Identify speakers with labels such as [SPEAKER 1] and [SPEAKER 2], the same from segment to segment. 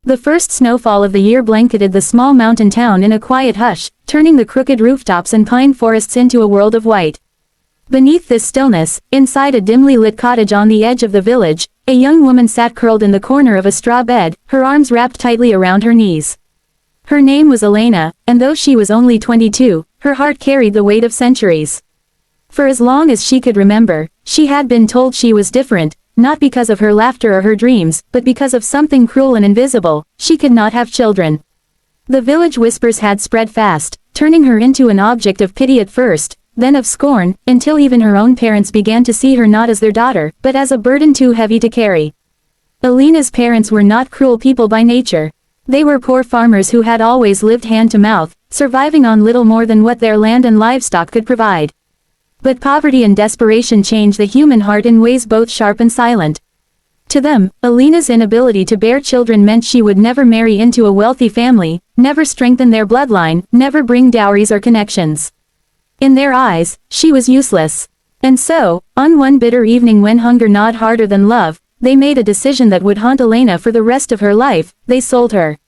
[SPEAKER 1] The first snowfall of the year blanketed the small mountain town in a quiet hush, turning the crooked rooftops and pine forests into a world of white. Beneath this stillness, inside a dimly lit cottage on the edge of the village, a young woman sat curled in the corner of a straw bed, her arms wrapped tightly around her knees. Her name was Elena, and though she was only 22, her heart carried the weight of centuries. For as long as she could remember, she had been told she was different, not because of her laughter or her dreams, but because of something cruel and invisible. She could not have children. The village whispers had spread fast, turning her into an object of pity at first, then of scorn, until even her own parents began to see her not as their daughter, but as a burden too heavy to carry. Elena's parents were not cruel people by nature. They were poor farmers who had always lived hand to mouth, surviving on little more than what their land and livestock could provide. But poverty and desperation change the human heart in ways both sharp and silent. To them, Elena's inability to bear children meant she would never marry into a wealthy family, never strengthen their bloodline, never bring dowries or connections. In their eyes, she was useless. And so, on one bitter evening when hunger gnawed harder than love, they made a decision that would haunt Elena for the rest of her life. They sold her.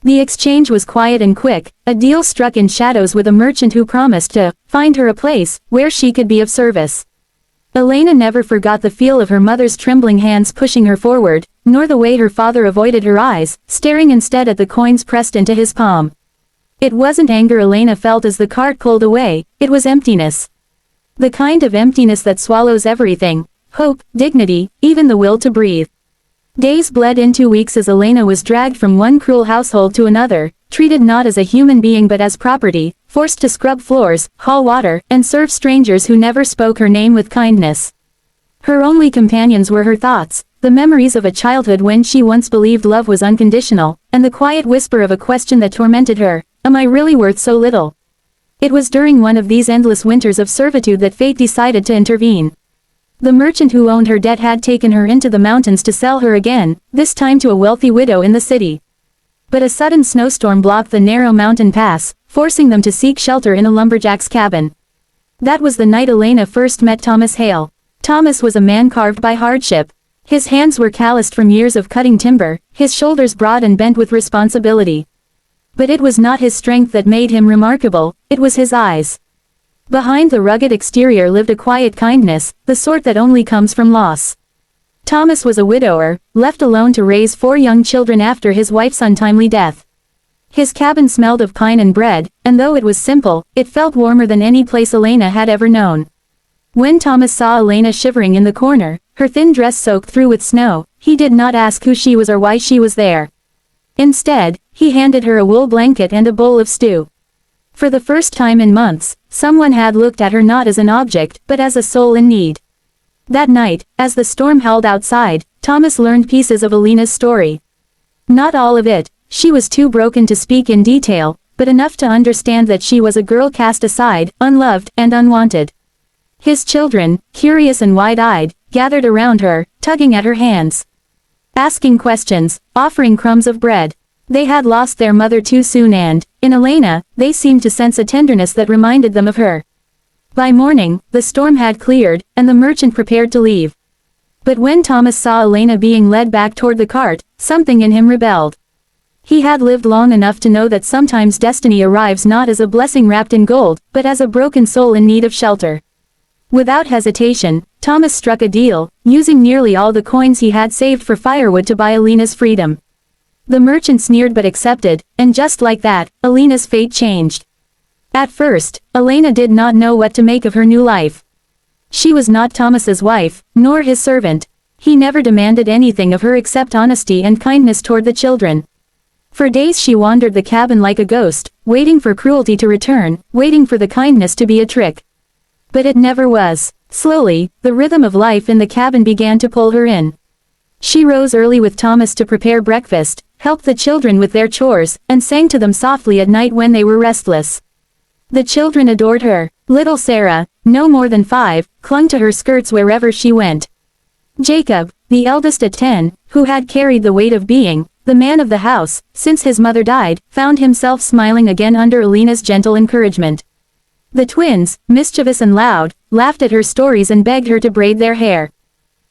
[SPEAKER 1] The exchange was quiet and quick, a deal struck in shadows with a merchant who promised to find her a place where she could be of service. Elena never forgot the feel of her mother's trembling hands pushing her forward, nor the way her father avoided her eyes, staring instead at the coins pressed into his palm. It wasn't anger Elena felt as the cart pulled away, it was emptiness. The kind of emptiness that swallows everything: hope, dignity, even the will to breathe. Days bled into weeks as Elena was dragged from one cruel household to another, treated not as a human being but as property, forced to scrub floors, haul water, and serve strangers who never spoke her name with kindness. Her only companions were her thoughts, the memories of a childhood when she once believed love was unconditional, and the quiet whisper of a question that tormented her: am I really worth so little? It was during one of these endless winters of servitude that fate decided to intervene. The merchant who owned her debt had taken her into the mountains to sell her again, this time to a wealthy widow in the city. But a sudden snowstorm blocked the narrow mountain pass, forcing them to seek shelter in a lumberjack's cabin. That was the night Elena first met Thomas Hale. Thomas was a man carved by hardship. His hands were calloused from years of cutting timber, his shoulders broad and bent with responsibility. But it was not his strength that made him remarkable, it was his eyes. Behind the rugged exterior lived a quiet kindness, the sort that only comes from loss. Thomas was a widower, left alone to raise 4 young children after his wife's untimely death. His cabin smelled of pine and bread, and though it was simple, it felt warmer than any place Elena had ever known. When Thomas saw Elena shivering in the corner, her thin dress soaked through with snow, he did not ask who she was or why she was there. Instead, he handed her a wool blanket and a bowl of stew. For the first time in months, someone had looked at her not as an object, but as a soul in need. That night, as the storm howled outside, Thomas learned pieces of Elena's story. Not all of it, she was too broken to speak in detail, but enough to understand that she was a girl cast aside, unloved, and unwanted. His children, curious and wide-eyed, gathered around her, tugging at her hands, asking questions, offering crumbs of bread. They had lost their mother too soon and, in Elena, they seemed to sense a tenderness that reminded them of her. By morning, the storm had cleared, and the merchant prepared to leave. But when Thomas saw Elena being led back toward the cart, something in him rebelled. He had lived long enough to know that sometimes destiny arrives not as a blessing wrapped in gold, but as a broken soul in need of shelter. Without hesitation, Thomas struck a deal, using nearly all the coins he had saved for firewood to buy Elena's freedom. The merchant sneered but accepted, and just like that, Elena's fate changed. At first, Elena did not know what to make of her new life. She was not Thomas's wife, nor his servant. He never demanded anything of her except honesty and kindness toward the children. For days she wandered the cabin like a ghost, waiting for cruelty to return, waiting for the kindness to be a trick. But it never was. Slowly, the rhythm of life in the cabin began to pull her in. She rose early with Thomas to prepare breakfast, helped the children with their chores, and sang to them softly at night when they were restless. The children adored her. Little Sarah, no more than 5, clung to her skirts wherever she went. Jacob, the eldest at 10, who had carried the weight of being the man of the house since his mother died, found himself smiling again under Elena's gentle encouragement. The twins, mischievous and loud, laughed at her stories and begged her to braid their hair.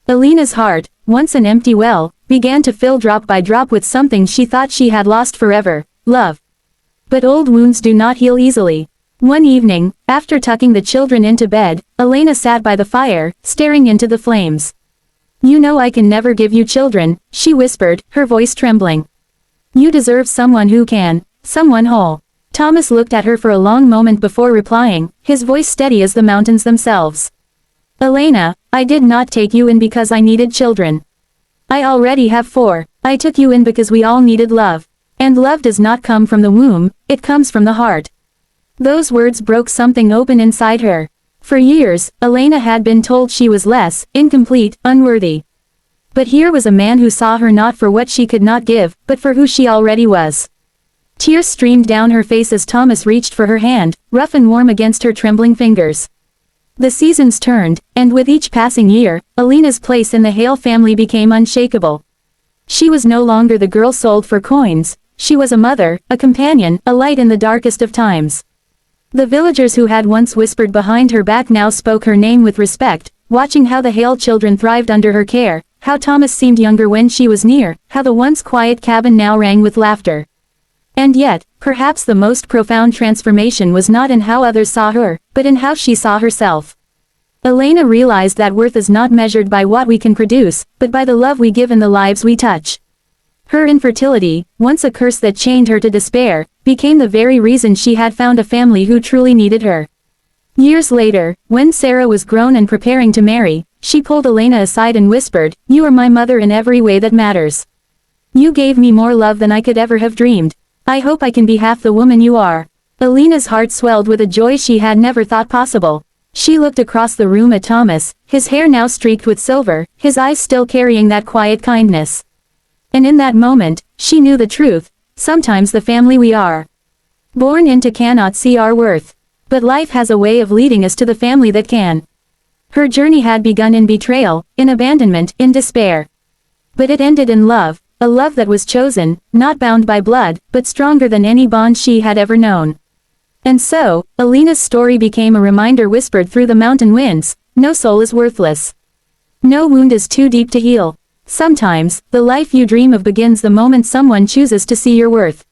[SPEAKER 1] Elena's heart, once an empty well, began to fill drop by drop with something she thought she had lost forever, love. But old wounds do not heal easily. One evening, after tucking the children into bed, Elena sat by the fire, staring into the flames. "You know I can never give you children," she whispered, her voice trembling. "You deserve someone who can, someone whole." Thomas looked at her for a long moment before replying, his voice steady as the mountains themselves. "Elena, I did not take you in because I needed children. I already have 4. I took you in because we all needed love. And love does not come from the womb, it comes from the heart." Those words broke something open inside her. For years, Elena had been told she was less, incomplete, unworthy. But here was a man who saw her not for what she could not give, but for who she already was. Tears streamed down her face as Thomas reached for her hand, rough and warm against her trembling fingers. The seasons turned, and with each passing year, Elena's place in the Hale family became unshakable. She was no longer the girl sold for coins, she was a mother, a companion, a light in the darkest of times. The villagers who had once whispered behind her back now spoke her name with respect, watching how the Hale children thrived under her care, how Thomas seemed younger when she was near, how the once quiet cabin now rang with laughter. And yet, perhaps the most profound transformation was not in how others saw her, but in how she saw herself. Elena realized that worth is not measured by what we can produce, but by the love we give in the lives we touch. Her infertility, once a curse that chained her to despair, became the very reason she had found a family who truly needed her. Years later, when Sarah was grown and preparing to marry, she pulled Elena aside and whispered, "You are my mother in every way that matters. You gave me more love than I could ever have dreamed. I hope I can be half the woman you are." Elena's heart swelled with a joy she had never thought possible. She looked across the room at Thomas, his hair now streaked with silver, his eyes still carrying that quiet kindness. And in that moment, she knew the truth. Sometimes the family we are born into cannot see our worth. But life has a way of leading us to the family that can. Her journey had begun in betrayal, in abandonment, in despair. But it ended in love, a love that was chosen, not bound by blood, but stronger than any bond she had ever known. And so, Elena's story became a reminder whispered through the mountain winds: no soul is worthless. No wound is too deep to heal. Sometimes, the life you dream of begins the moment someone chooses to see your worth.